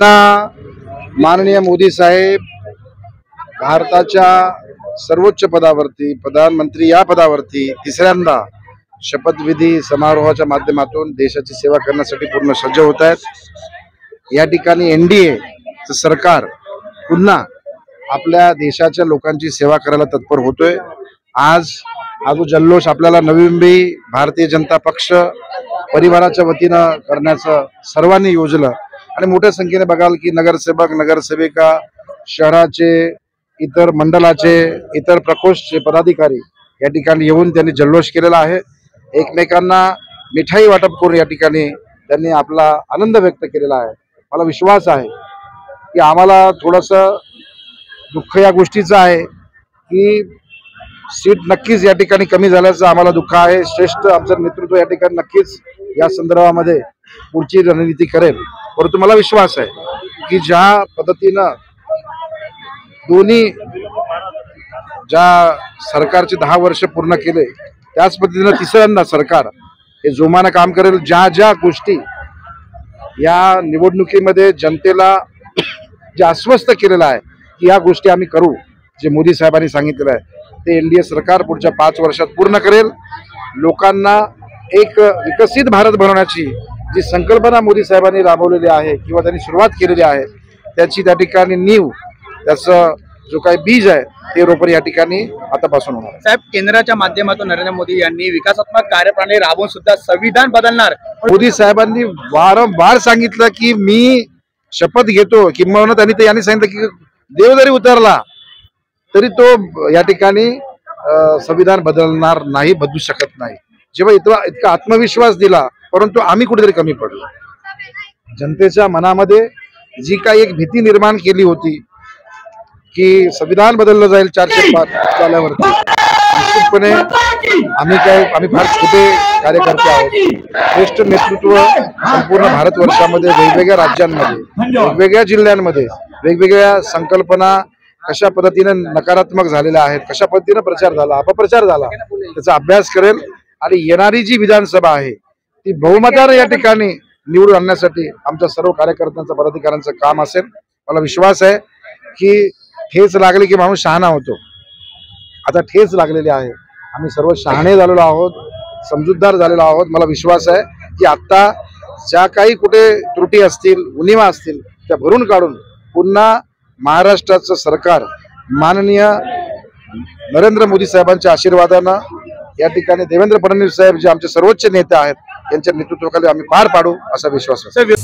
त्यांना माननीय मोदी साहेब भारताच्या सर्वोच्च पदावरती, प्रधानमंत्री या पदावरती तिसऱ्यांदा शपथविधी समारोहाच्या माध्यमातून देशाची सेवा करण्यासाठी पूर्ण सज्ज होत आहेत। या ठिकाणी एनडीए सरकार पुन्हा आपल्या देशाच्या लोकांची सेवा करायला तत्पर होतोय। आज हा जो जल्लोष आपल्याला नवी मुंबई भारतीय जनता पक्ष परिवाराच्या वतीनं करण्याचं सर्वांनी योजलं आणि मोठ्या संख्येने बघाल की नगरसेवक, नगरसेविका, शहराचे, इतर मंडलाचे, इतर प्रकोष्ठचे पदाधिकारी या ठिकाणी येऊन त्यांनी जल्लोष केलेला आहे। एकमेकांना मिठाई वाटप करून या ठिकाणी त्यांनी आपला आनंद व्यक्त केलेला आहे। मला विश्वास आहे की आम्हाला थोडंसं दुःख या गोष्टीचं आहे की सीट नक्कीच या ठिकाणी कमी झाल्याचं आम्हाला दुःख आहे। श्रेष्ठ आमचं नेतृत्व या ठिकाणी नक्कीच या संदर्भामध्ये पुढची रणनीती करेल, परंतु मला विश्वास आहे की ज्या पद्धतीनं दोन्ही ज्या सरकारचे 10 वर्ष पूर्ण केले त्याच पद्धतीनं तिसऱ्यांदा सरकार हे जोमानं काम करेल। ज्या ज्या गोष्टी या निवडणुकीमध्ये जनतेला जे आश्वस्त केलेलं आहे की या गोष्टी आम्ही करू, जे मोदी साहेबांनी सांगितलेलं आहे ते एनडीए सरकार पुढच्या 5 वर्षात पूर्ण करेल। लोकांना एक विकसित भारत बनवण्याची जी संकल्पना मोदी साहेबांनी राबवलेली आहे किंवा त्यांनी सुरुवात केलेली आहे त्याची त्या ठिकाणी नीव, त्याचं जो काही बीज आहे ते रोपण या ठिकाणी आतापासून होणार। साहेब, केंद्राच्या माध्यमातून नरेंद्र मोदी यांनी विकासात्मक कार्यप्रणाली राबवून सुद्धा संविधान बदलणार। मोदी साहेबांनी वारंवार सांगितलं की मी शपथ घेतो, किंबहुना त्यांनी सांगितलं की देव जरी उतरला तरी तो या ठिकाणी संविधान बदलणार नाही, बदलू शकत नाही। जेव्हा इतका आत्मविश्वास दिला, परंतु आम्ही कुठेतरी कमी पडलो। जनतेच्या मनामध्ये जी काही एक भीती निर्माण केली होती की संविधान बदललं जाईल 405 झाल्यावरती, निश्चितपणे आम्ही फार छोटे कार्यकर्ते आहोत। श्रेष्ठ नेतृत्व संपूर्ण भारतवर्षामध्ये वेगवेगळ्या राज्यांमध्ये, वेगवेगळ्या जिल्ह्यांमध्ये वेगवेगळ्या संकल्पना कशा पद्धतीने नकारात्मक झालेल्या आहेत, कशा पद्धतीने प्रचार झाला, अपप्रचार झाला, त्याचा अभ्यास करेल आणि येणारी जी विधानसभा आहे ती बहुमताने या ठिकाणी निवडून आणण्यासाठी आमच्या सर्व कार्यकर्त्यांचं, पदाधिकाऱ्यांचं काम असेल। मला विश्वास आहे की ठेच लागली की माणूस शहाणा होतो। आता ठेच लागलेली आहे, आम्ही सर्व शहाणे झालेलो आहोत, समजूतदार झालेलो आहोत। मला विश्वास आहे की आता ज्या काही कुठे त्रुटी असतील, उणिवा असतील त्या भरून काढून पुन्हा महाराष्ट्राचं सरकार माननीय नरेंद्र मोदी साहेबांच्या आशीर्वादानं या ठिकाणी देवेंद्र फडणवीस साहेब जे आमचे सर्वोच्च नेते आहेत यांच्या नेतृत्वाखाली आम्ही पार पाडू असा विश्वास आहे।